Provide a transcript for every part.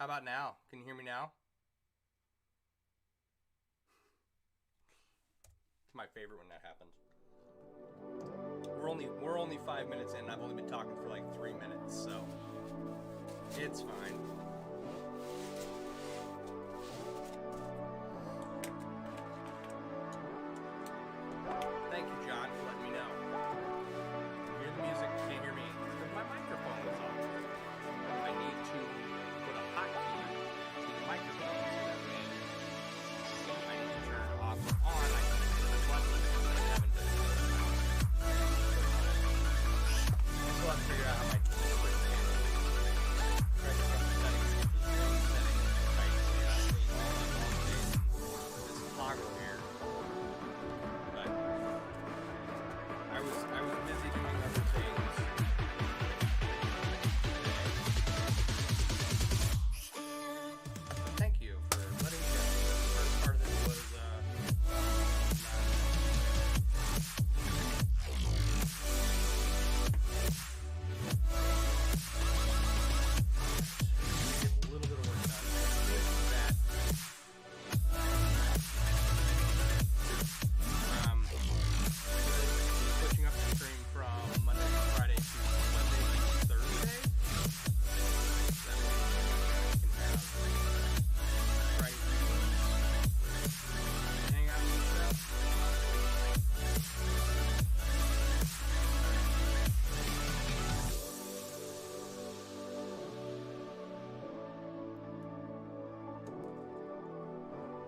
How about now? Can you hear me now? It's my favorite when that happens. We're only 5 minutes in. I've only been talking for like 3 minutes, so it's fine. Thank you, John, for letting me know. You hear the music, you can't hear me. My microphone was off. I need to put a hotkey to the microphone so that way I need to turn it off or on. I can hit the button, but I haven't done it. I still have to figure out how my keyboard is handled. Try to from the settings, get the settings right. This toggle here. But I was busy doing other things. Thank you for letting me know. The first part of this was get a little bit of work done. That switching up the stream from Monday to Friday to Monday to Thursday. That way we can have Friday hang out and stuff.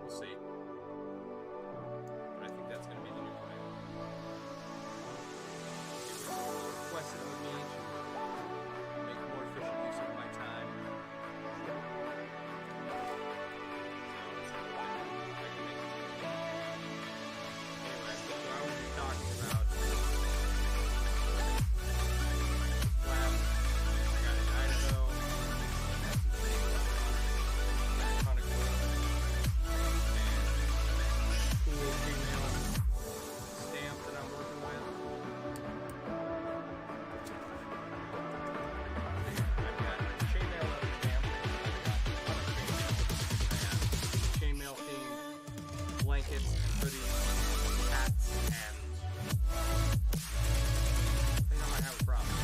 We'll see. But I think that's going to be the new plan. Requested with me to make more efficient use of my time. Anyway, so I was just talking about lab I got in Idaho. Had some things on a ton of cool Chainmail stamp that I'm working with. I've got Chainmail leather stamp. I've got a ton of Chainmail. I have Chainmail themed blankets and hoodies, hats, and I think I might have a problem.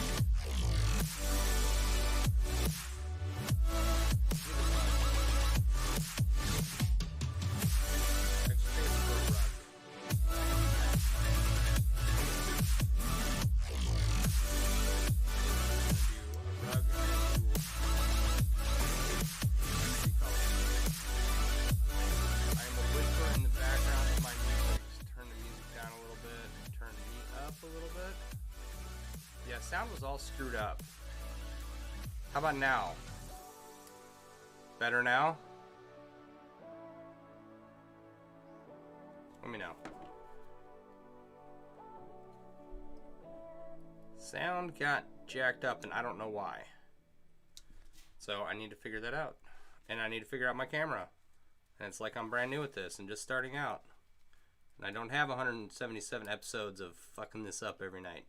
Exchange for a rug. I am a whisper in the background of my music. Just turn the music down a little bit. Turn me up a little bit. Yeah, sound was all screwed up. How about now? Better now? Let me know. Sound got jacked up and I don't know why. So I need to figure that out. And I need to figure out my camera. And it's like I'm brand new at this and just starting out. And I don't have 177 episodes of fucking this up every night.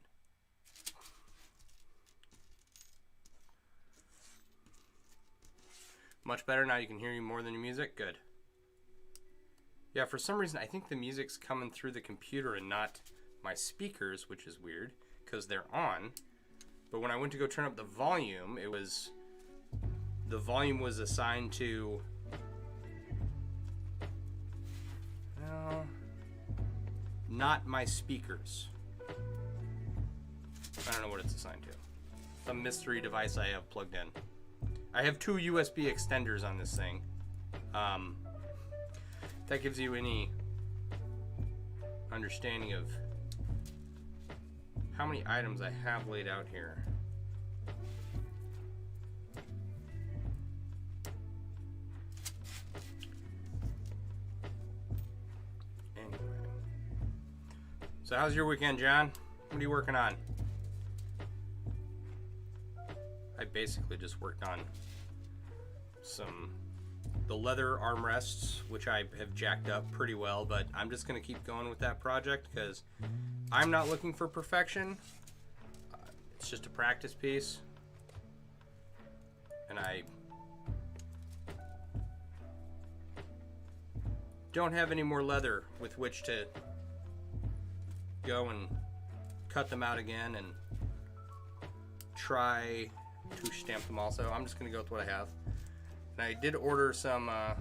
Much better now. You can hear you more than your music. Good. Yeah, for some reason I think the music's coming through the computer and not my speakers, which is weird because they're on. But when I went to go turn up the volume, the volume was assigned to, well, not my speakers. I don't know what it's assigned to. Some mystery device I have plugged in. I have 2 USB extenders on this thing. That gives you any understanding of how many items I have laid out here. Anyway. So how's your weekend, John? What are you working on? I basically just worked on the leather armrests, which I have jacked up pretty well, but I'm just going to keep going with that project because I'm not looking for perfection. It's just a practice piece. And I don't have any more leather with which to go and cut them out again and try to stamp them also. I'm just going to go with what I have. And I did order some, I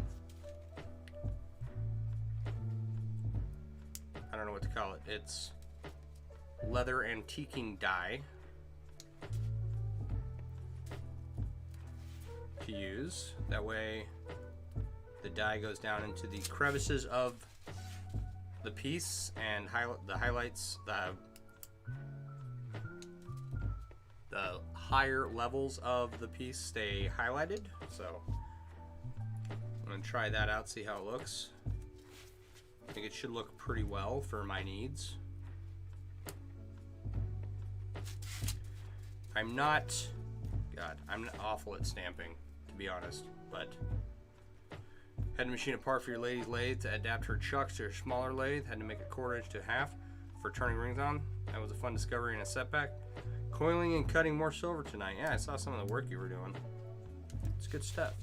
don't know what to call it. It's leather antiquing dye to use. That way the dye goes down into the crevices of the piece and the highlights, the higher levels of the piece stay highlighted. So I'm gonna try that out, see how it looks. I think it should look pretty well for my needs. I'm awful at stamping, to be honest, but had to machine a part for your lady's lathe to adapt her chucks to her smaller lathe. Had to make a 1/4 inch to 1/2 for turning rings on. That was a fun discovery and a setback. Coiling and cutting more silver tonight. Yeah, I saw some of the work you were doing. It's good stuff.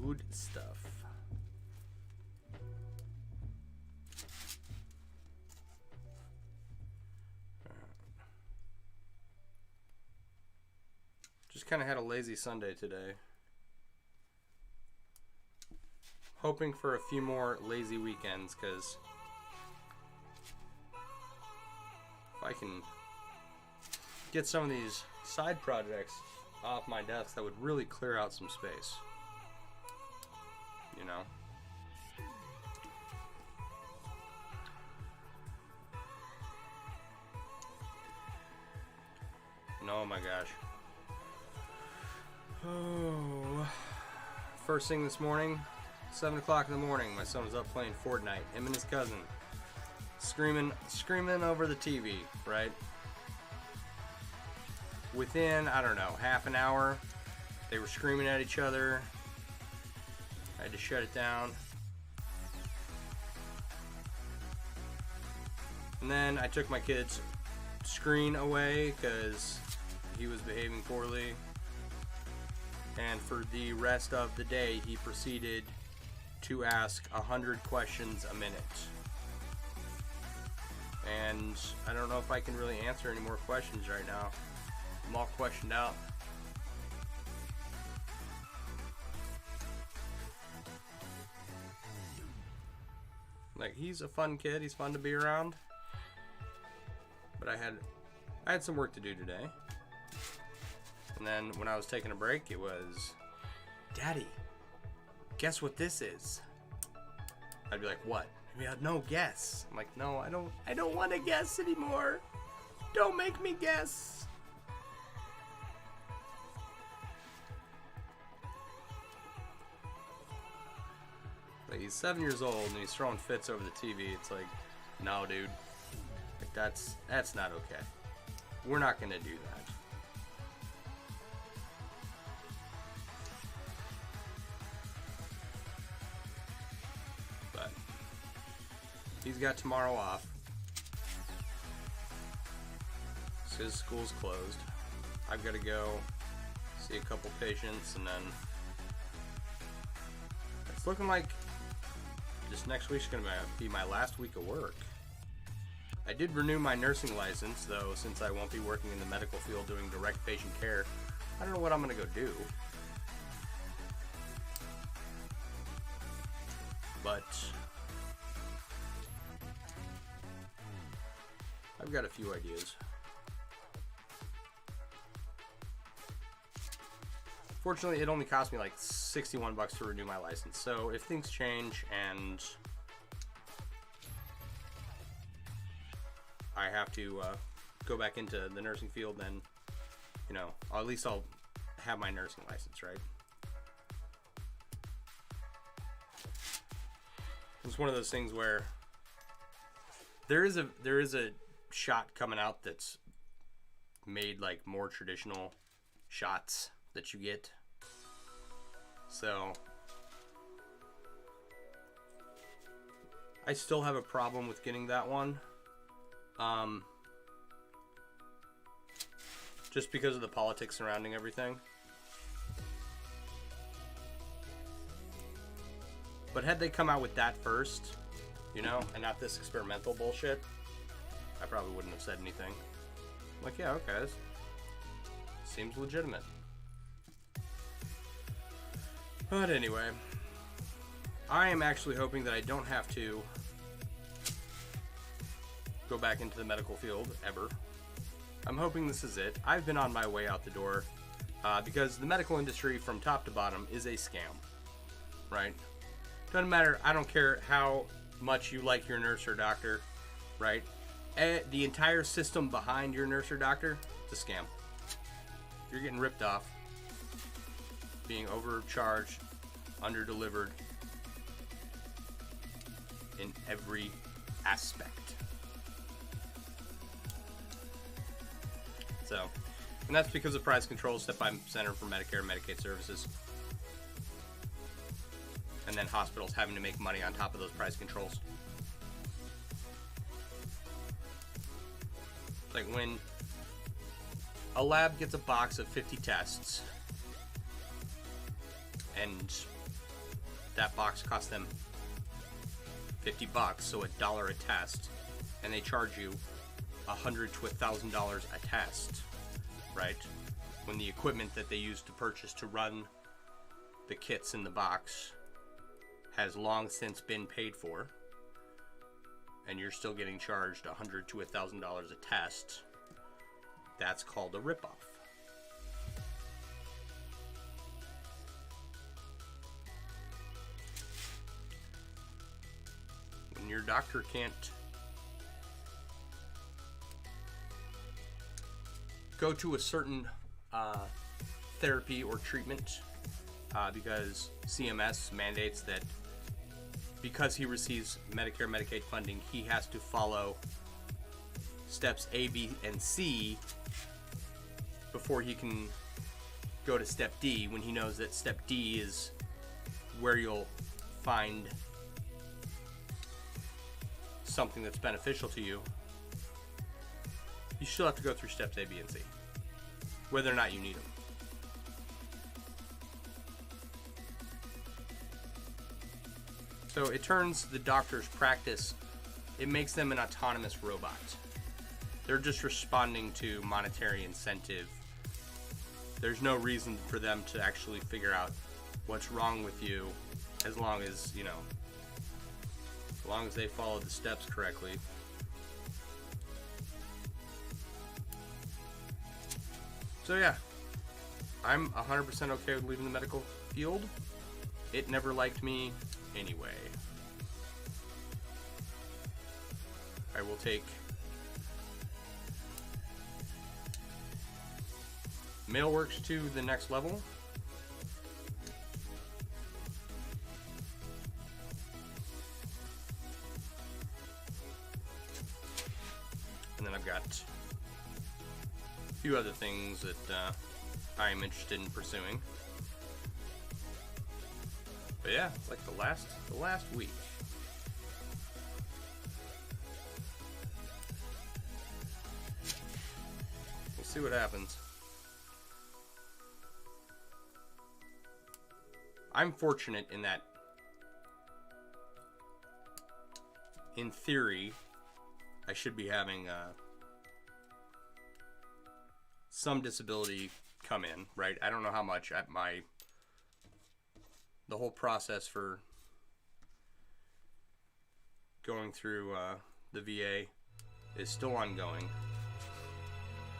Good stuff. Just kind of had a lazy Sunday today. Hoping for a few more lazy weekends, because if I can get some of these side projects off my desk, that would really clear out some space. You know? And oh my gosh. Oh. First thing this morning, 7 o'clock in the morning, my son was up playing Fortnite. Him and his cousin. Screaming over the TV, right? Within, I don't know, half an hour, they were screaming at each other. I had to shut it down. And then I took my kid's screen away because he was behaving poorly. And for the rest of the day, he proceeded to ask 100 questions a minute. And I don't know if I can really answer any more questions right now. I'm all questioned out. Like, he's a fun kid, he's fun to be around. But I had some work to do today. And then when I was taking a break, it was, Daddy, guess what this is? I'd be like, what? He'd be like, no, guess. I'm like, no, I don't want to guess anymore. Don't make me guess. Like, he's 7 years old and he's throwing fits over the TV. It's like, no, dude. Like, that's not okay. We're not gonna do that. But he's got tomorrow off. So his school's closed. I've got to go see a couple patients, and then it's looking like this next week's going to be my last week of work. I did renew my nursing license, though, since I won't be working in the medical field doing direct patient care. I don't know what I'm going to go do. But I've got a few ideas. Fortunately, it only cost me like $61 to renew my license. So if things change and I have to go back into the nursing field, then, you know, at least I'll have my nursing license, right? It's one of those things where there is a shot coming out that's made like more traditional shots that you get. So I still have a problem with getting that one. Just because of the politics surrounding everything. But had they come out with that first, you know, and not this experimental bullshit, I probably wouldn't have said anything. Like, yeah, okay, this seems legitimate. But anyway, I am actually hoping that I don't have to go back into the medical field ever. I'm hoping this is it. I've been on my way out the door because the medical industry from top to bottom is a scam, right? Doesn't matter. I don't care how much you like your nurse or doctor, right? The entire system behind your nurse or doctor, it's a scam. You're getting ripped off, being overcharged, underdelivered in every aspect. So, and that's because of price controls set by Center for Medicare and Medicaid Services. And then hospitals having to make money on top of those price controls. It's like when a lab gets a box of 50 tests and that box costs them $50, so $1 a test, and they charge you $100 to $1,000 a test, right? When the equipment that they use to purchase to run the kits in the box has long since been paid for, and you're still getting charged $100 to $1,000 a test, that's called a ripoff. When your doctor can't go to a certain therapy or treatment because CMS mandates that because he receives Medicare, Medicaid funding, he has to follow steps A, B, and C before he can go to step D, when he knows that step D is where you'll find something that's beneficial to you. You still have to go through steps A, B, and C, whether or not you need them. So it turns the doctor's practice, it makes them an autonomous robot. They're just responding to monetary incentive. There's no reason for them to actually figure out what's wrong with you, as long as, you know, as long as they follow the steps correctly. So yeah, I'm 100% okay with leaving the medical field. It never liked me anyway. I will take MailleWerX to the next level. And then I've got a few other things that I am interested in pursuing. But yeah, it's like the last week. We'll see what happens. I'm fortunate in that, in theory, I should be having some disability come in, right? I don't know how much. The whole process for going through the VA is still ongoing.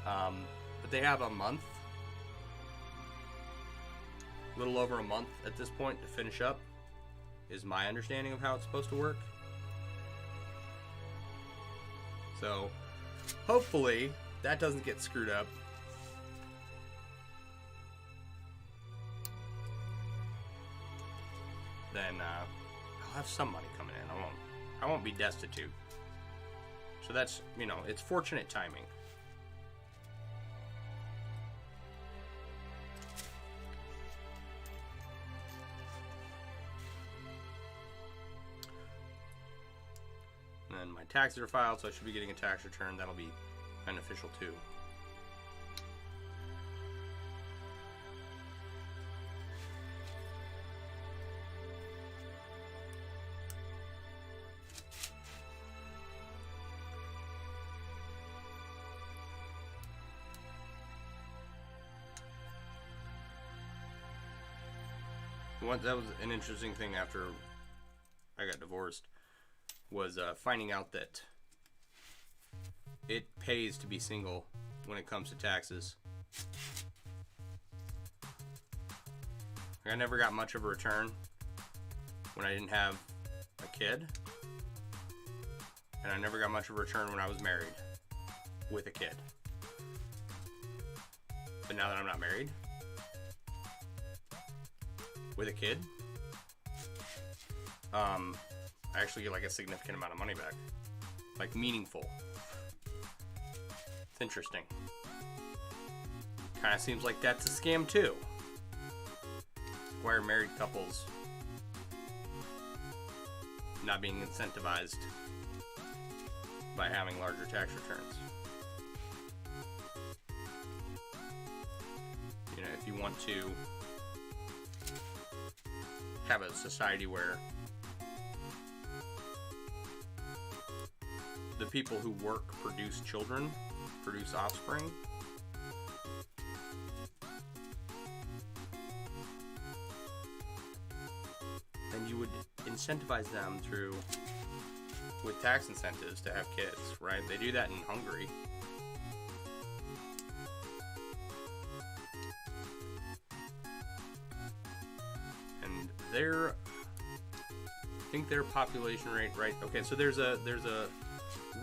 But they have a month, a little over a month at this point to finish up, is my understanding of how it's supposed to work. So hopefully that doesn't get screwed up. Then I'll have some money coming in. I won't be destitute. So that's, you know, it's fortunate timing. And my taxes are filed, so I should be getting a tax return. That'll be beneficial too. That was an interesting thing after I got divorced, was finding out that it pays to be single when it comes to taxes. I never got much of a return when I didn't have a kid, and I never got much of a return when I was married with a kid. But now that I'm not married with a kid, I actually get like a significant amount of money back, like meaningful. It's interesting. Kind of seems like that's a scam too. Why are married couples not being incentivized by having larger tax returns? You know, if you want to have a society where the people who work produce children, produce offspring, then you would incentivize them with tax incentives to have kids, right? They do that in Hungary. And I think their population rate, right? Okay, so there's a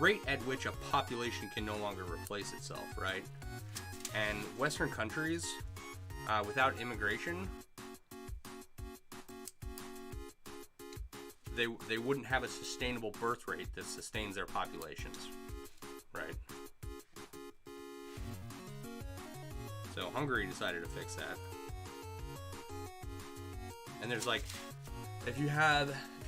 rate at which a population can no longer replace itself, right? And Western countries, without immigration, they wouldn't have a sustainable birth rate that sustains their populations, right? So Hungary decided to fix that. And there's like, if you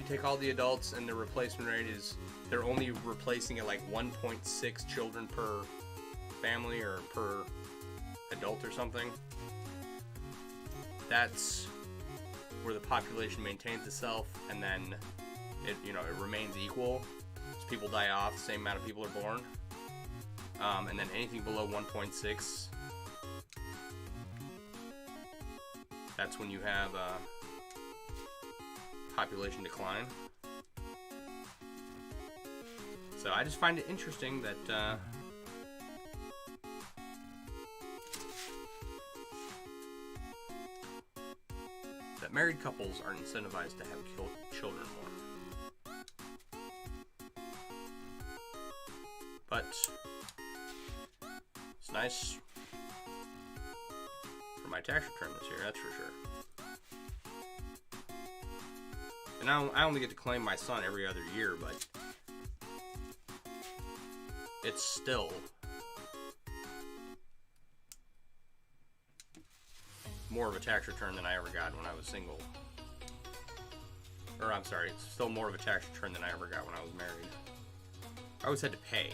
take all the adults and the replacement rate is, they're only replacing at like 1.6 children per family or per adult or something. That's where the population maintains itself, and then it remains equal. As people die off, the same amount of people are born. And then anything below 1.6, that's when you have population decline. So I just find it interesting that married couples are incentivized to have children more. But it's nice for my tax return this year, that's for sure. And I only get to claim my son every other year, but it's still more of a tax return than I ever got when I was single. Or I'm sorry, it's still more of a tax return than I ever got when I was married. I always had to pay.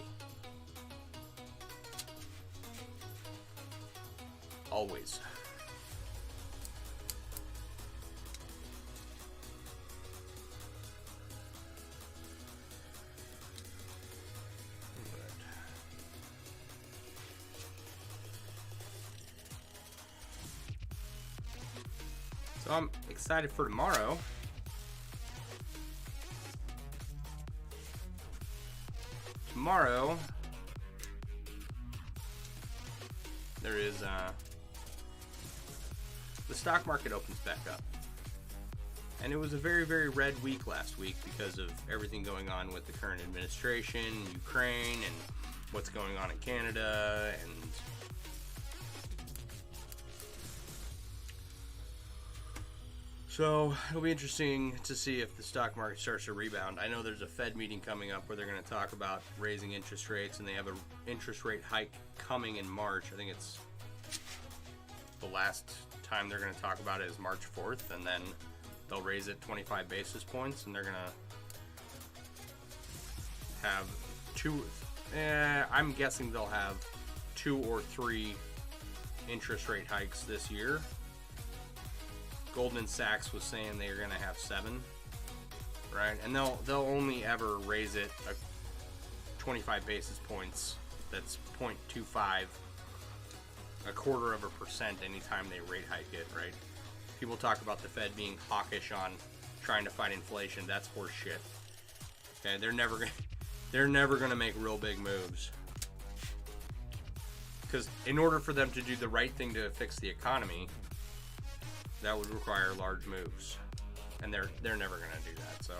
Always. So I'm excited for tomorrow. Tomorrow, there is the stock market opens back up. And it was a very, very red week last week because of everything going on with the current administration, Ukraine, and what's going on in Canada, and so it'll be interesting to see if the stock market starts to rebound. I know there's a Fed meeting coming up where they're going to talk about raising interest rates, and they have an interest rate hike coming in March. I think it's the last time they're going to talk about it is March 4th, and then they'll raise it 25 basis points, and they're going to have I'm guessing they'll have 2 or 3 interest rate hikes this year. Goldman Sachs was saying they are going to have 7, right? And they'll only ever raise it 25 basis points. That's 0.25, a quarter of a percent anytime they rate hike it, right? People talk about the Fed being hawkish on trying to fight inflation. That's horse shit. Okay, they're never gonna make real big moves. Because in order for them to do the right thing to fix the economy, that would require large moves, and they're never gonna do that. So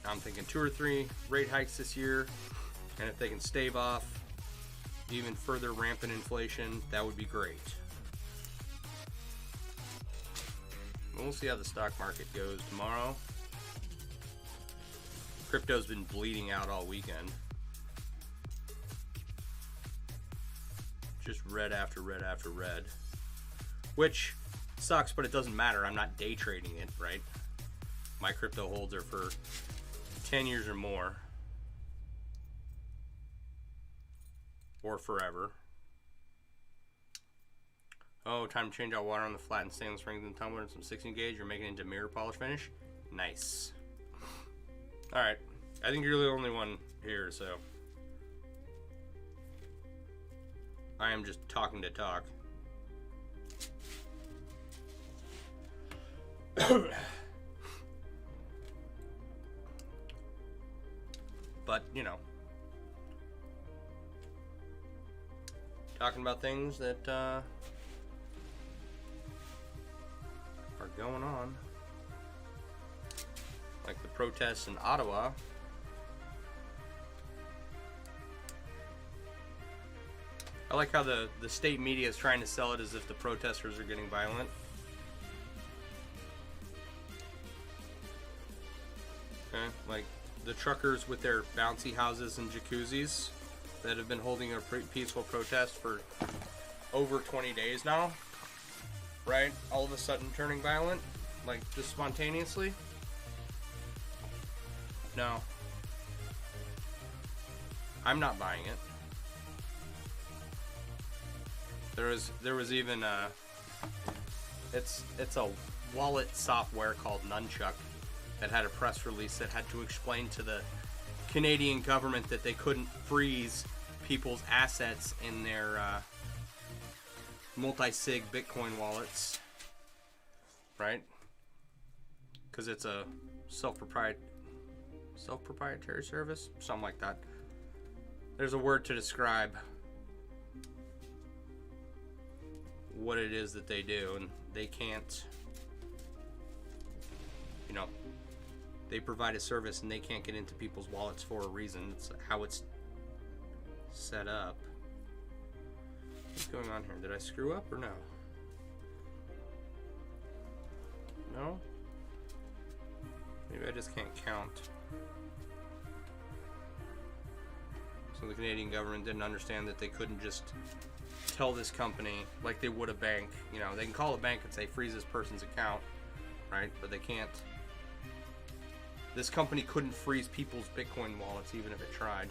I'm thinking 2 or 3 rate hikes this year, and if they can stave off even further rampant inflation, that would be great. We'll see how the stock market goes tomorrow. Crypto's been bleeding out all weekend. Just red after red after red. Which sucks, but it doesn't matter. I'm not day trading it, right? My crypto holds are for 10 years or more. Or forever. Oh, time to change out water on the flattened stainless rings and tumbler and some 16 gauge. You're making it into mirror polish finish. Nice. Alright. I think you're the only one here, so I am just talking to talk. But, you know, talking about things that are going on, like the protests in Ottawa. I like how the state media is trying to sell it as if the protesters are getting violent. Okay, like the truckers with their bouncy houses and jacuzzis that have been holding a peaceful protest for over 20 days now, right? All of a sudden turning violent, like just spontaneously. No, I'm not buying it. There was even it's a wallet software called Nunchuck that had a press release that had to explain to the Canadian government that they couldn't freeze people's assets in their multi-sig Bitcoin wallets, right? Because it's a self-proprietary service, something like that. There's a word to describe what it is that they do, and they can't, you know, they provide a service and they can't get into people's wallets for a reason. It's how it's set up. What's going on here? Did I screw up or no? No? Maybe I just can't count. So the Canadian government didn't understand that they couldn't just tell this company, like they would a bank, you know, they can call a bank and say freeze this person's account, right? But they can't. This company couldn't freeze people's Bitcoin wallets even if it tried.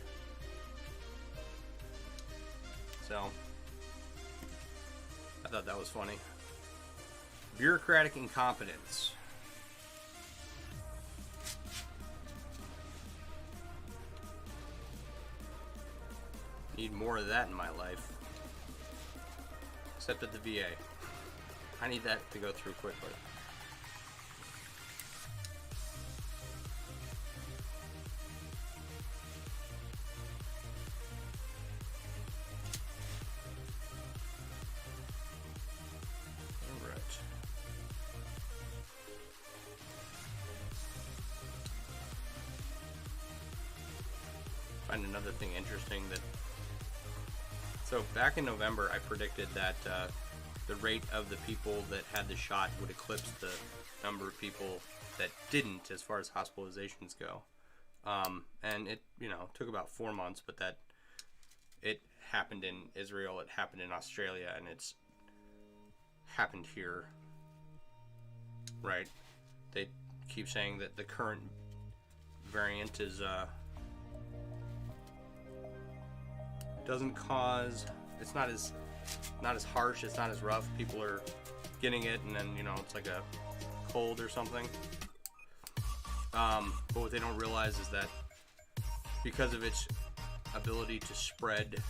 So I thought that was funny. Bureaucratic incompetence. Need more of that in my life. Except at the VA. I need that to go through quickly. Alright. Find another thing interesting that. So back in November, I predicted that the rate of the people that had the shot would eclipse the number of people that didn't, as far as hospitalizations go. And it, you know, took about 4 months, but that it happened in Israel, it happened in Australia, and it's happened here. Right? They keep saying that the current variant is doesn't cause, it's not as harsh, it's not as rough. People are getting it and then, you know, it's like a cold or something. But what they don't realize is that because of its ability to spread.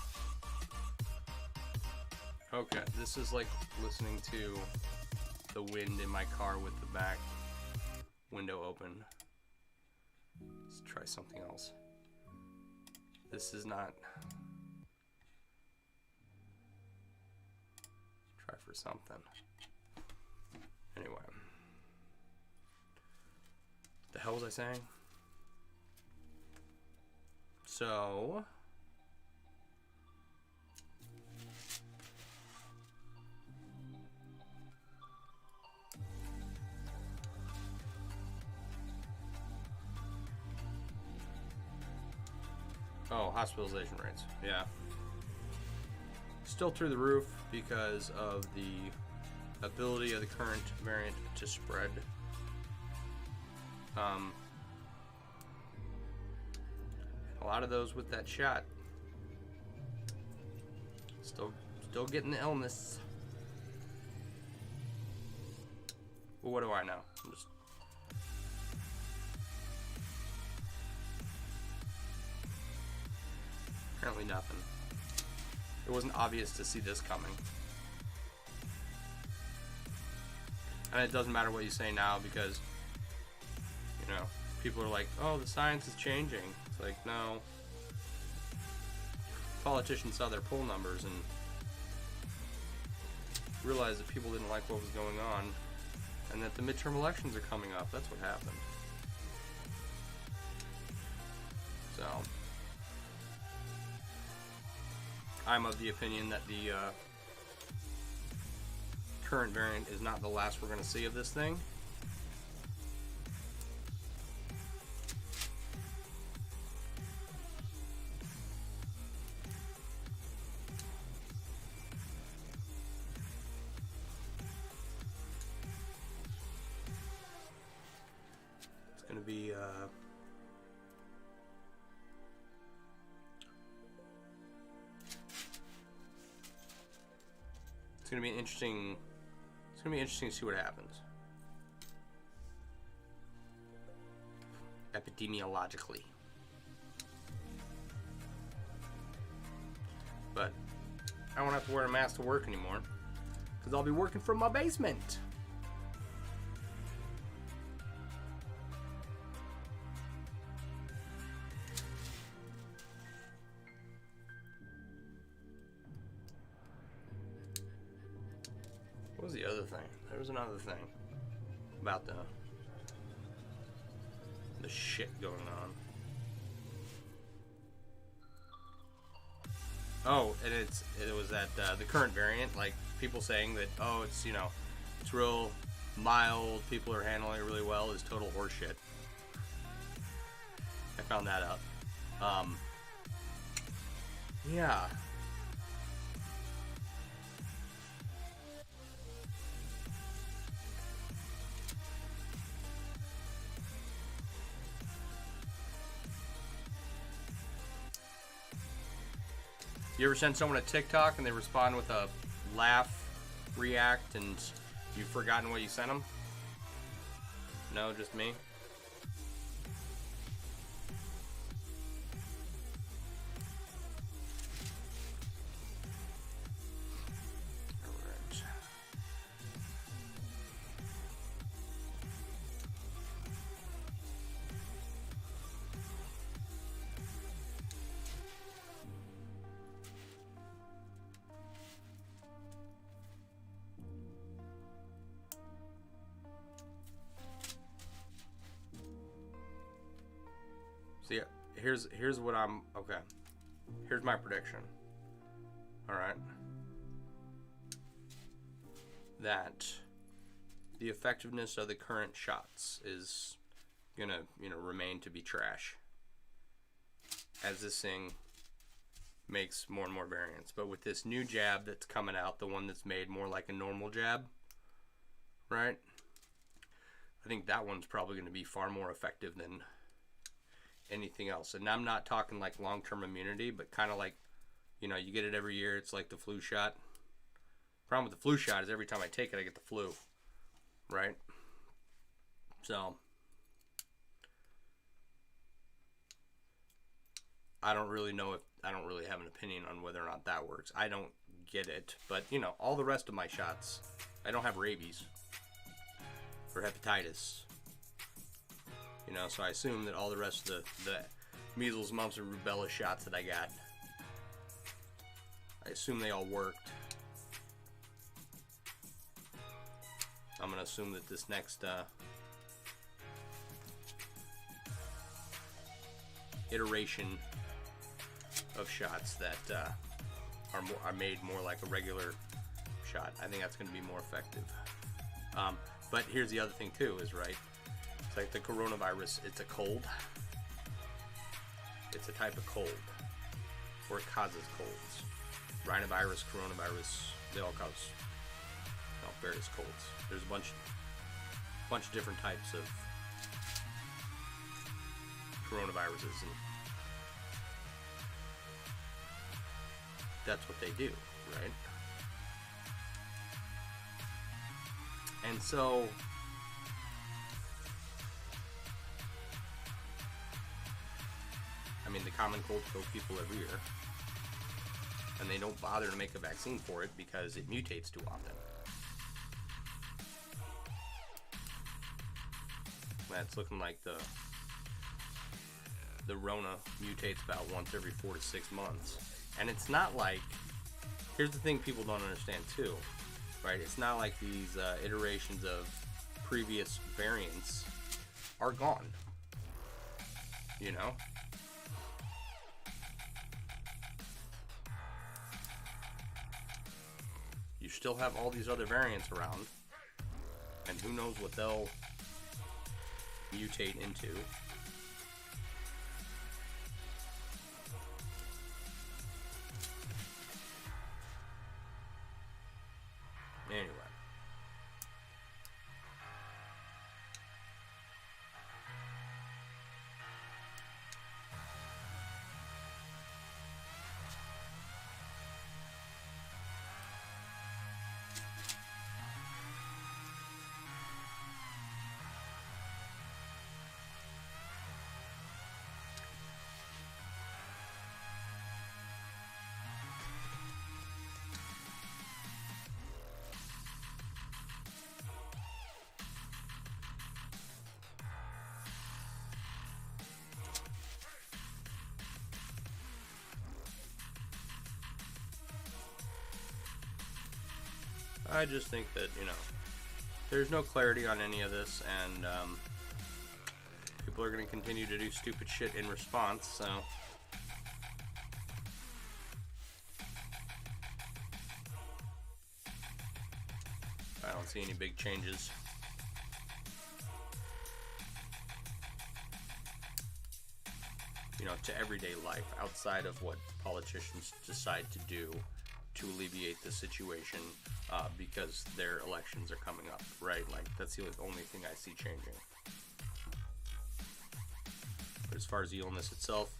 Okay, this is like listening to the wind in my car with the back window open. Let's try something else. This is not... Try for something. Anyway. What the hell was I saying? So... Oh, hospitalization rates. Yeah. Still through the roof because of the ability of the current variant to spread. A lot of those with that shot still getting the illness. Well, what do I know? I'm just... Apparently nothing. It wasn't obvious to see this coming. And it doesn't matter what you say now because, you know, people are like, oh, the science is changing. It's like, no. Politicians saw their poll numbers and realized that people didn't like what was going on and that the midterm elections are coming up. That's what happened. So... I'm of the opinion that the current variant is not the last we're going to see of this thing. It's going to be... It's gonna be interesting. It's gonna be interesting to see what happens epidemiologically. But I won't have to wear a mask to work anymore because I'll be working from my basement. What was the other thing? There was another thing about the shit going on. Oh, and it was that the current variant, like people saying that, oh, it's, you know, it's real mild, people are handling it really well, is total horseshit. I found that out. Yeah. You ever send someone a TikTok and they respond with a laugh, react, and you've forgotten what you sent them? No, just me? Alright. So yeah, here's what I'm... Okay. Here's my prediction. Alright. That the effectiveness of the current shots is gonna, you know, remain to be trash as this thing makes more and more variants. But with this new jab that's coming out, the one that's made more like a normal jab, right? I think that one's probably going to be far more effective than anything else. And I'm not talking like long-term immunity, but kind of like, you know, you get it every year. It's like the flu shot. Problem with the flu shot is every time I take it, I get the flu, right? So I don't really know if, I don't really have an opinion on whether or not that works. I don't get it, but you know, all the rest of my shots, I don't have rabies. for hepatitis. You know, so I assume that all the rest of the measles, mumps, and rubella shots that I got, I assume they all worked. I'm going to assume that this next iteration of shots that are made more like a regular shot, I think that's going to be more effective. But here's the other thing too, is right, it's like the coronavirus, it's a cold. It's a type of cold, or it causes colds. Rhinovirus, coronavirus, they all cause various colds. There's a bunch of different types of coronaviruses, and that's what they do, right? And so I mean, the common cold kills people every year, and they don't bother to make a vaccine for it because it mutates too often. That's looking like the Rona mutates about once every 4 to 6 months. And it's not like, here's the thing people don't understand too, right? It's not like these iterations of previous variants are gone, you know? You still have all these other variants around, and who knows what they'll mutate into. Anyway. I just think that, you know, there's no clarity on any of this, and people are going to continue to do stupid shit in response, so I don't see any big changes. You know, to everyday life outside of what politicians decide to do to alleviate the situation because their elections are coming up, right? Like, that's the only thing I see changing. But as far as the illness itself,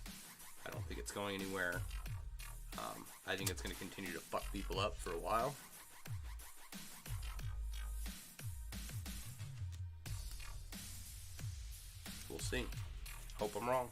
I don't think it's going anywhere. I think it's going to continue to fuck people up for a while. We'll see. Hope I'm wrong.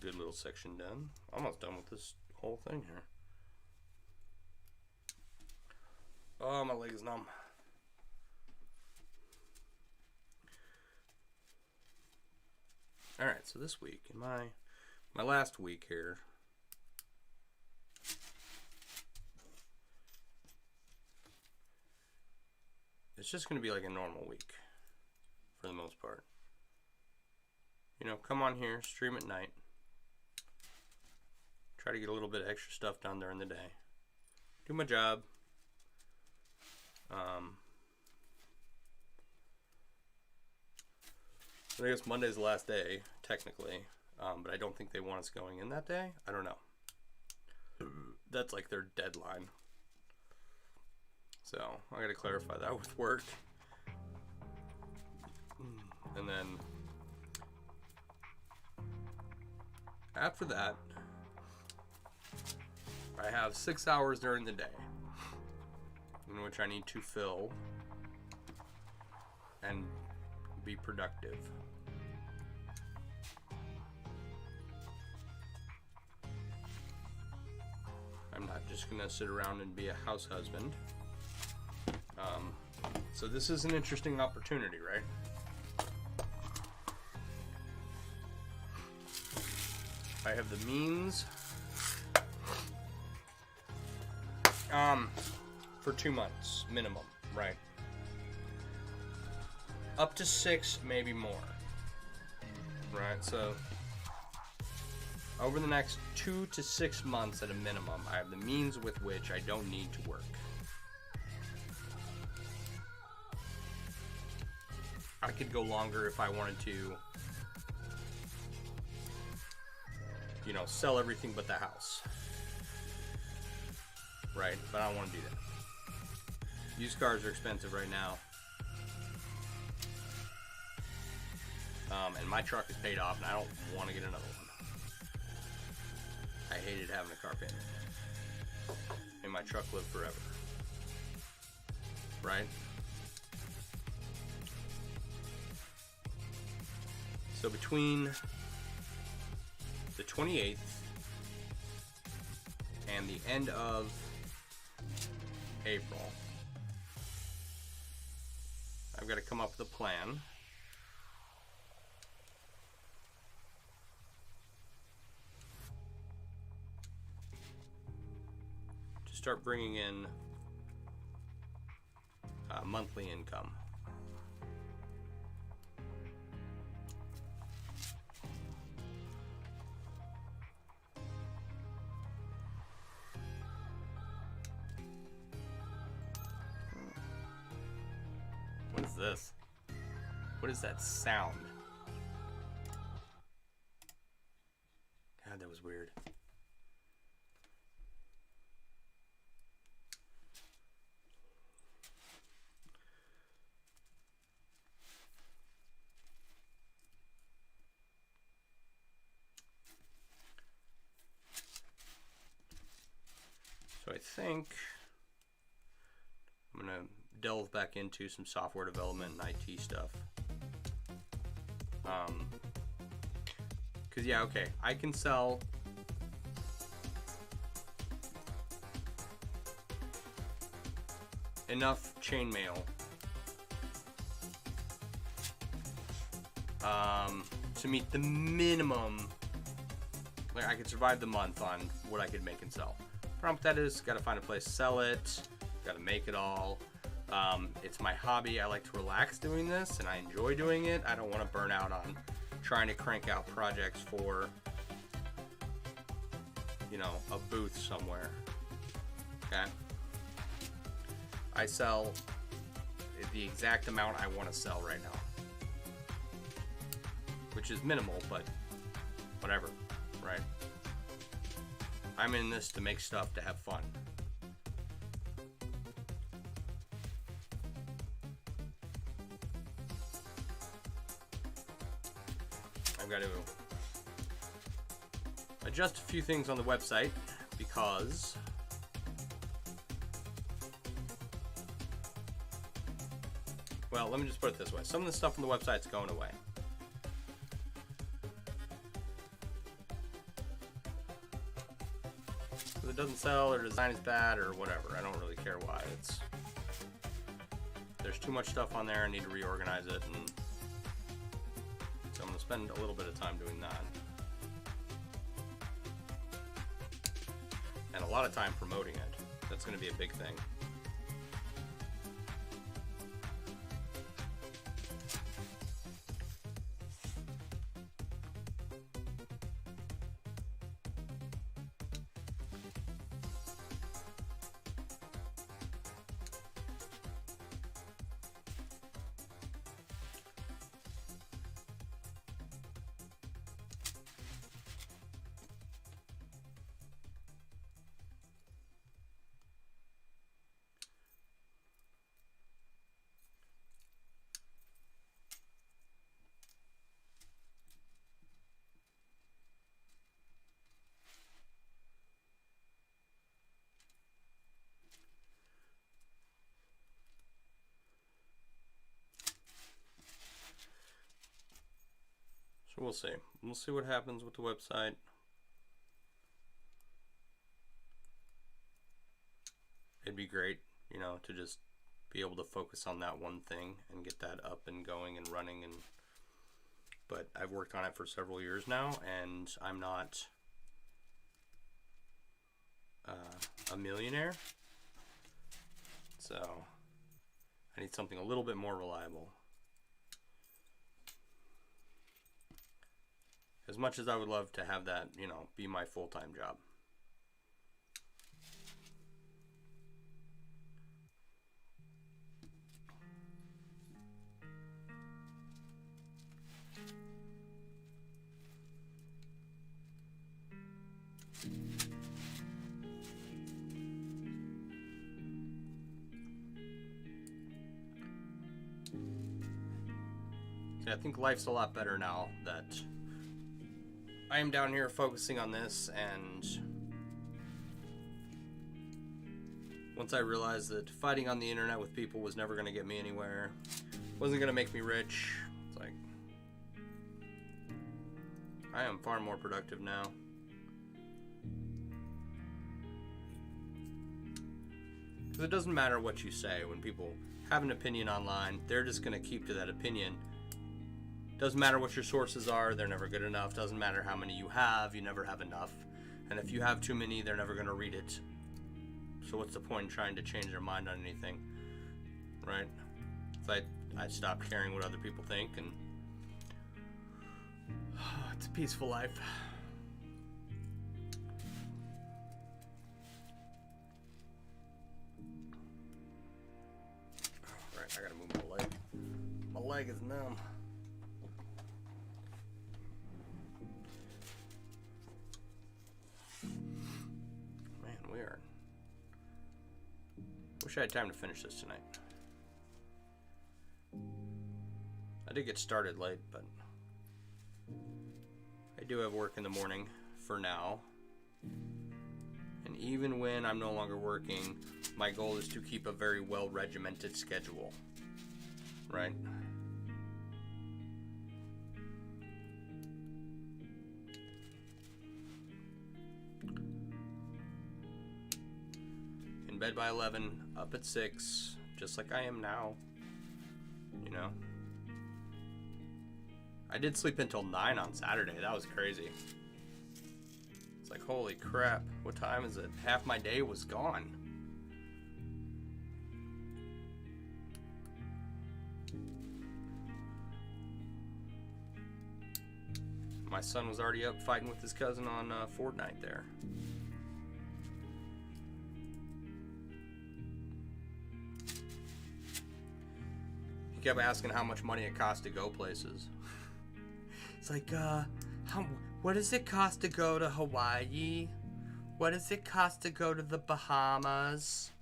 Good little section done. Almost done with this whole thing here. Oh, my leg is numb. Alright, so this week, in my last week here, it's just going to be like a normal week, for the most part. You know, come on here, stream at night. Try to get a little bit of extra stuff done during the day. Do my job. I guess Monday's the last day, technically. But I don't think they want us going in that day. I don't know. That's like their deadline. So, I gotta clarify that with work. And then after that, I have 6 hours during the day. in which I need to fill and be productive. I'm not just gonna sit around and be a house husband. So this is an interesting opportunity, right? I have the means for 2 months minimum, right? Up to 6, maybe more, right? So over the next 2 to 6 months at a minimum, I have the means with which I don't need to work. I could go longer if I wanted to, you know, sell everything but the house, right? But I don't want to do that. Used cars are expensive right now. And my truck is paid off and I don't want to get another one. I hated having a car payment. And my truck lived forever. Right? So between the 28th and the end of April, I've got to come up with a plan to start bringing in monthly income. What is this? What is that sound? God, that was weird. So I think I'm gonna delve back into some software development and IT stuff. Cause yeah, okay, I can sell enough chainmail to meet the minimum. Like I could survive the month on what I could make and sell. Problem with that is, gotta find a place to sell it, gotta make it all. It's my hobby. I like to relax doing this and I enjoy doing it. I don't want to burn out on trying to crank out projects for, you know, a booth somewhere. Okay. I sell the exact amount I want to sell right now, which is minimal, but whatever, right? I'm in this to make stuff, to have fun. I've got to adjust a few things on the website because well, let me just put it this way. Some of the stuff on the website's going away. If it doesn't sell or design is bad or whatever, I don't really care why. There's too much stuff on there. I need to reorganize it, and so I'm going to spend a little bit of time doing that. And a lot of time promoting it. That's going to be a big thing. So we'll see. We'll see what happens with the website. It'd be great, you know, to just be able to focus on that one thing and get that up and going and running. But I've worked on it for several years now, and I'm not a millionaire. So I need something a little bit more reliable. As much as I would love to have that, you know, be my full-time job. I think life's a lot better now that I am down here focusing on this, and once I realized that fighting on the internet with people was never going to get me anywhere, wasn't going to make me rich, it's like, I am far more productive now. Because it doesn't matter what you say. When people have an opinion online, they're just going to keep to that opinion. Doesn't matter what your sources are, they're never good enough. Doesn't matter how many you have, you never have enough. And if you have too many, they're never going to read it. So what's the point in trying to change their mind on anything, right? So I stopped caring what other people think, and it's a peaceful life. All right, I gotta move my leg. My leg is numb. Wish I had time to finish this tonight. I did get started late, but I do have work in the morning for now. And even when I'm no longer working, my goal is to keep a very well regimented schedule, right? In bed by 11, up at 6, just like I am now, you know. I did sleep until 9 on Saturday. That was crazy. It's like, holy crap, what time is it? Half my day was gone. My son was already up fighting with his cousin on Fortnite there. He kept asking how much money it costs to go places. It's like, what does it cost to go to Hawaii? What does it cost to go to the Bahamas?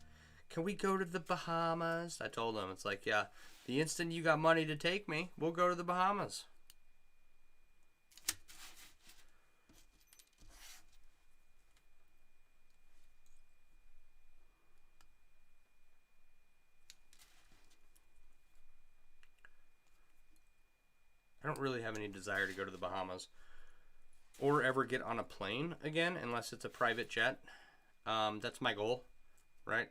Can we go to the Bahamas? I told him, it's like, yeah, the instant you got money to take me, we'll go to the Bahamas. I don't really have any desire to go to the Bahamas or ever get on a plane again unless it's a private jet. That's my goal, right?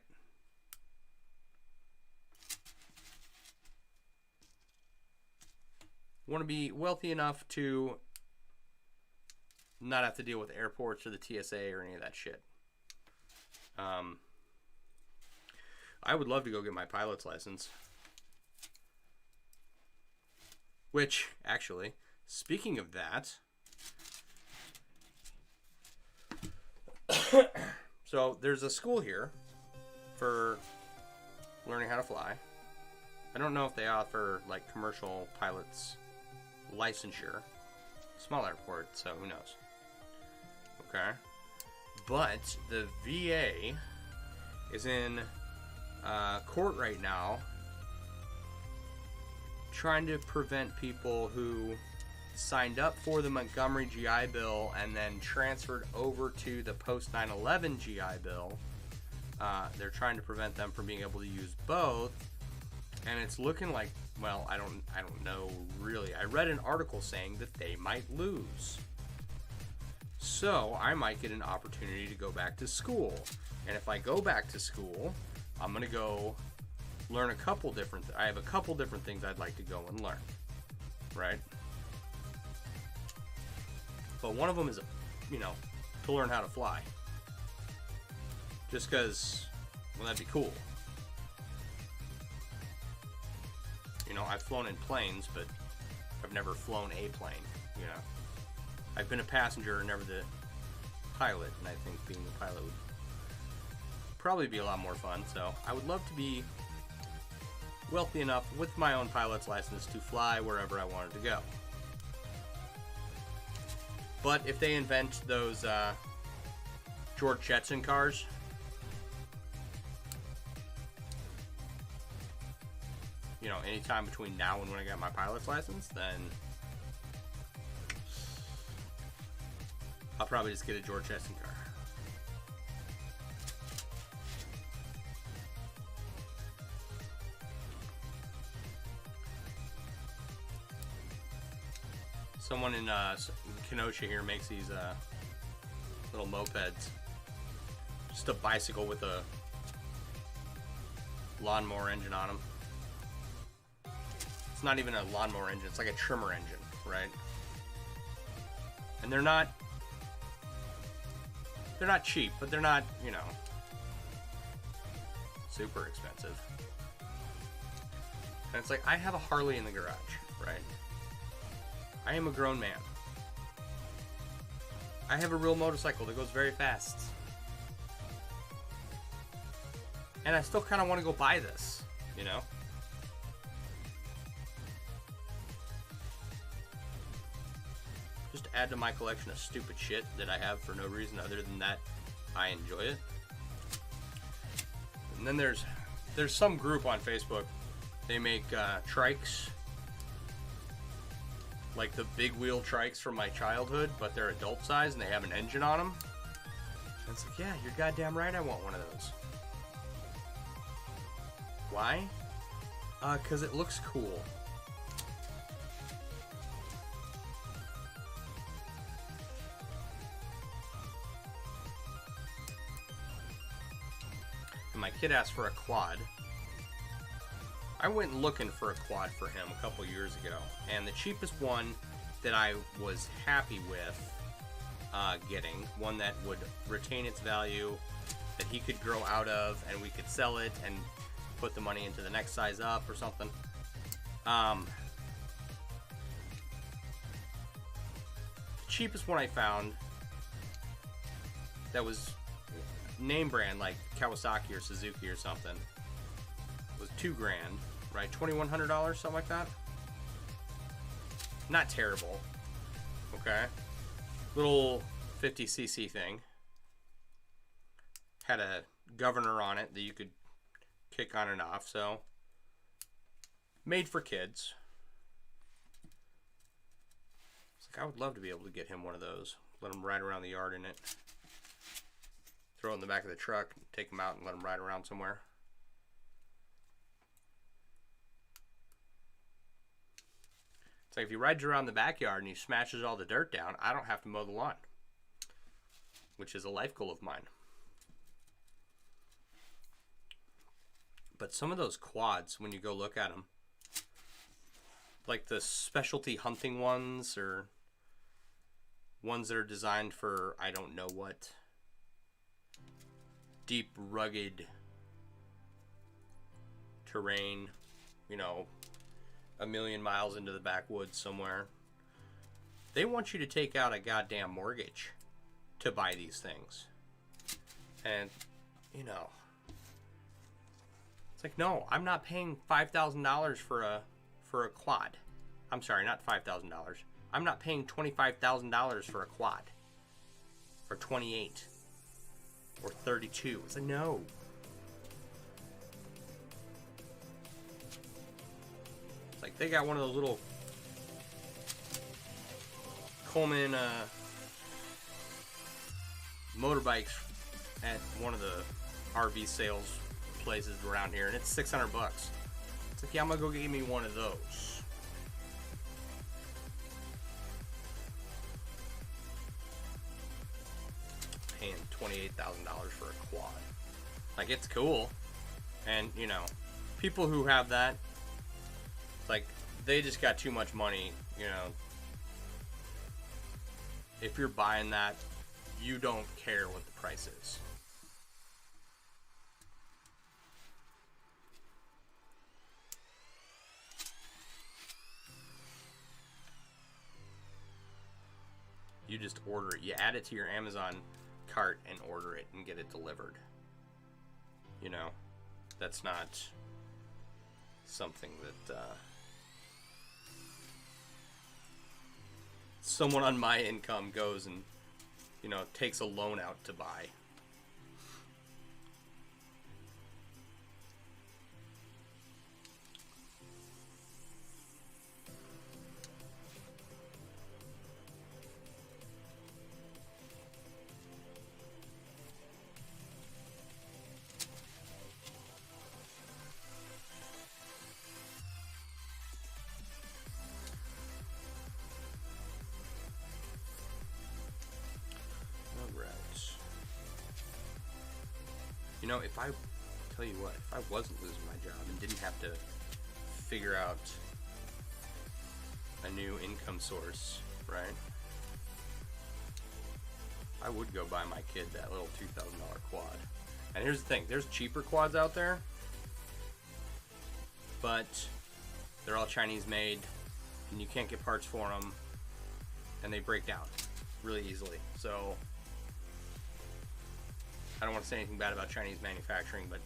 Want to be wealthy enough to not have to deal with airports or the TSA or any of that shit. I would love to go get my pilot's license. Which, actually, speaking of that, so there's a school here for learning how to fly. I don't know if they offer, like, commercial pilots licensure. Small airport, so who knows. Okay. But the VA is in court right now trying to prevent people who signed up for the Montgomery GI Bill and then transferred over to the post 9/11 GI Bill. They're trying to prevent them from being able to use both, and it's looking like well, I don't know really. I read an article saying that they might lose. So I might get an opportunity to go back to school. And if I go back to school, I'm going to go learn a couple different, I have a couple different things I'd like to go and learn. Right? But one of them is, you know, to learn how to fly. Just because, well, that'd be cool. You know, I've flown in planes, but I've never flown a plane, you know. I've been a passenger and never the pilot, and I think being the pilot would probably be a lot more fun. So I would love to be wealthy enough with my own pilot's license to fly wherever I wanted to go. But if they invent those George Jetson cars, you know, anytime between now and when I got my pilot's license, then I'll probably just get a George Jetson car. Someone in Kenosha here makes these little mopeds. Just a bicycle with a lawnmower engine on them. It's not even a lawnmower engine, it's like a trimmer engine, right? And they're not cheap, but they're not, you know, super expensive. And it's like, I have a Harley in the garage, right? I am a grown man. I have a real motorcycle that goes very fast. And I still kind of want to go buy this, you know? Just add to my collection of stupid shit that I have for no reason other than that I enjoy it. And then there's some group on Facebook. They make trikes. Like the big wheel trikes from my childhood, but they're adult size and they have an engine on them. And it's like, yeah, you're goddamn right, I want one of those. Why? Because it looks cool. And my kid asked for a quad. I went looking for a quad for him a couple years ago, and the cheapest one that I was happy with getting, one that would retain its value, that he could grow out of, and we could sell it and put the money into the next size up or something. The cheapest one I found that was name brand, like Kawasaki or Suzuki or something, was $2,000. Right, $2,100, something like that. Not terrible. Okay. Little 50cc thing. Had a governor on it that you could kick on and off, so made for kids. It's like, I would love to be able to get him one of those. Let him ride around the yard in it. Throw it in the back of the truck, take him out and let him ride around somewhere. It's like if he rides around the backyard and he smashes all the dirt down, I don't have to mow the lawn, which is a life goal of mine. But some of those quads, when you go look at them, like the specialty hunting ones or ones that are designed for I don't know what, deep, rugged terrain, you know, a million miles into the backwoods somewhere. They want you to take out a goddamn mortgage to buy these things. And, you know, it's like, no, I'm not paying $5,000 for a quad. I'm sorry, not $5,000. I'm not paying $25,000 for a quad. Or 28. Or 32. It's like, no. Like, they got one of those little Coleman motorbikes at one of the RV sales places around here, and it's $600. It's It's like, yeah, I'm gonna go get me one of those. Paying $28,000 for a quad. Like, it's cool. And, you know, people who have that, like, they just got too much money, you know. If you're buying that, you don't care what the price is. You just order it. You add it to your Amazon cart and order it and get it delivered. You know, that's not something that someone on my income goes and, you know, takes a loan out to buy. You know, if I tell you what, if I wasn't losing my job and didn't have to figure out a new income source, right? I would go buy my kid that little $2,000 quad. And here's the thing, there's cheaper quads out there, but they're all Chinese made, and you can't get parts for them, and they break down really easily. So I don't want to say anything bad about Chinese manufacturing, but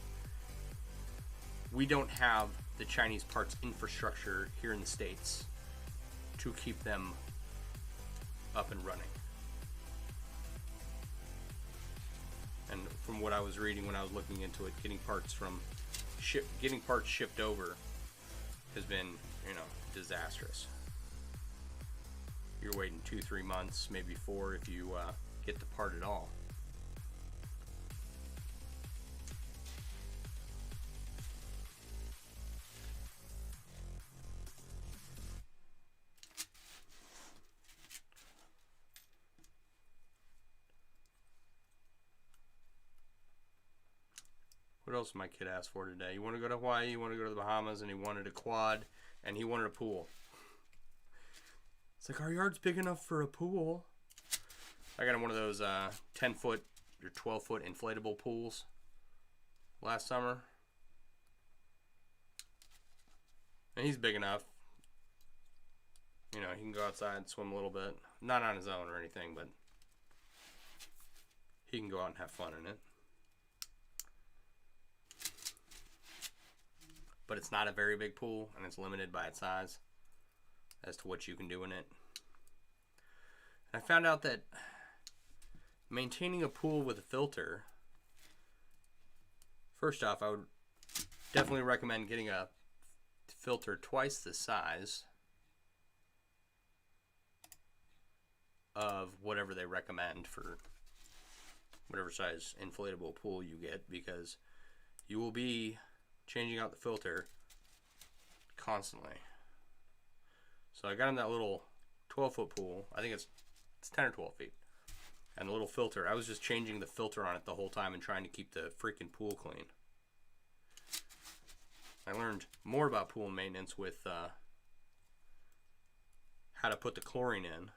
we don't have the Chinese parts infrastructure here in the States to keep them up and running. And from what I was reading when I was looking into it, getting parts shipped over has been, you know, disastrous. You're waiting 2-3 months, maybe 4 if you get the part at all. What else did my kid ask for today? You want to go to Hawaii, you want to go to the Bahamas, and he wanted a quad, and he wanted a pool. It's like, our yard's big enough for a pool. I got him one of those 10-foot or 12-foot inflatable pools last summer. And he's big enough. You know, he can go outside and swim a little bit. Not on his own or anything, but he can go out and have fun in it. But it's not a very big pool, and it's limited by its size as to what you can do in it. And I found out that maintaining a pool with a filter, first off, I would definitely recommend getting a filter twice the size of whatever they recommend for whatever size inflatable pool you get, because you will be changing out the filter constantly. So I got him that little 12-foot pool. I think it's 10 or 12 feet. And the little filter, I was just changing the filter on it the whole time and trying to keep the freaking pool clean. I learned more about pool maintenance with how to put the chlorine in.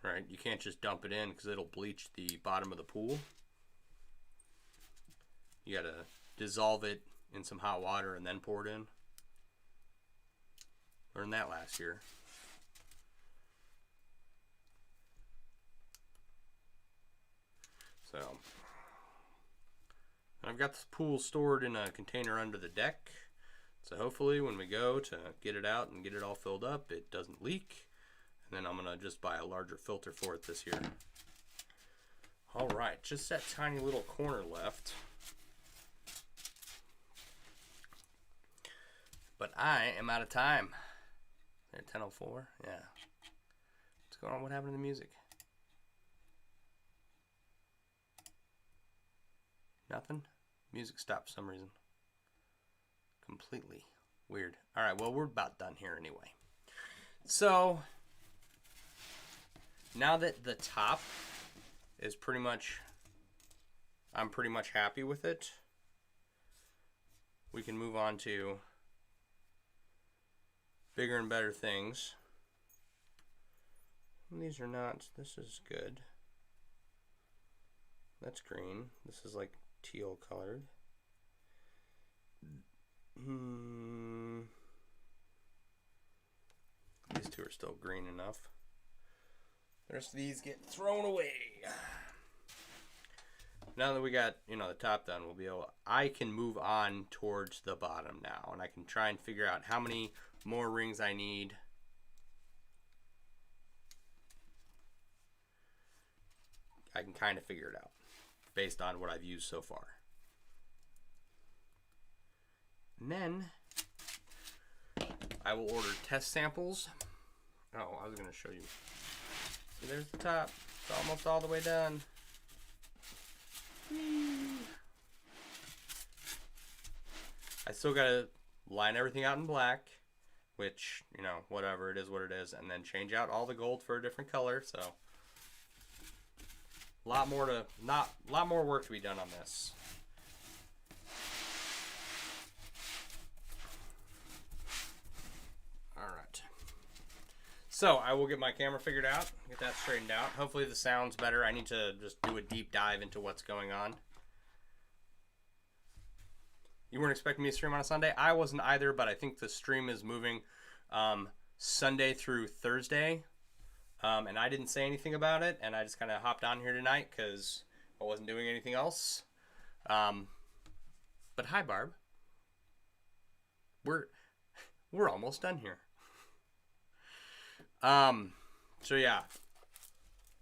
Right? You can't just dump it in because it'll bleach the bottom of the pool. You gotta dissolve it in some hot water and then pour it in. Learned that last year. So, I've got this pool stored in a container under the deck. So hopefully when we go to get it out and get it all filled up, it doesn't leak. And then I'm gonna just buy a larger filter for it this year. All right, just that tiny little corner left. But I am out of time. At 10:04, yeah. What's going on? What happened to the music? Nothing? Music stopped for some reason. Come on. completely weird. All right, well, we're about done here anyway. So now that the top is pretty much, I'm pretty much happy with it, we can move on to bigger and better things. And these are not, this is good. That's green. This is like teal colored. These two are still green enough. The rest of these get thrown away. Now that we got, you know, the top done, we'll be able, I can move on towards the bottom now, and I can try and figure out how many more rings I need. I can kind of figure it out based on what I've used so far. And then I will order test samples. Oh, I was going to show you. See, there's the top. It's almost all the way done. I still got to line everything out in black, which, you know, whatever, it is what it is, and then change out all the gold for a different color. So a lot more work to be done on this. Alright. So I will get my camera figured out, get that straightened out. Hopefully the sound's better. I need to just do a deep dive into what's going on. You weren't expecting me to stream on a Sunday? I wasn't either, but I think the stream is moving Sunday through Thursday. And I didn't say anything about it, and I just kind of hopped on here tonight because I wasn't doing anything else. But hi, Barb. We're almost done here. So yeah,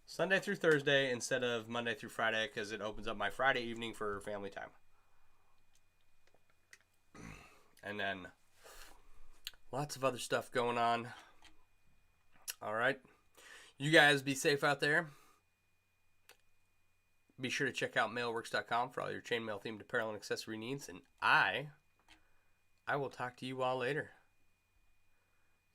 Sunday through Thursday instead of Monday through Friday because it opens up my Friday evening for family time. And then lots of other stuff going on. All right. You guys be safe out there. Be sure to check out MailleWerX.com for all your chainmail themed apparel and accessory needs. And I will talk to you all later.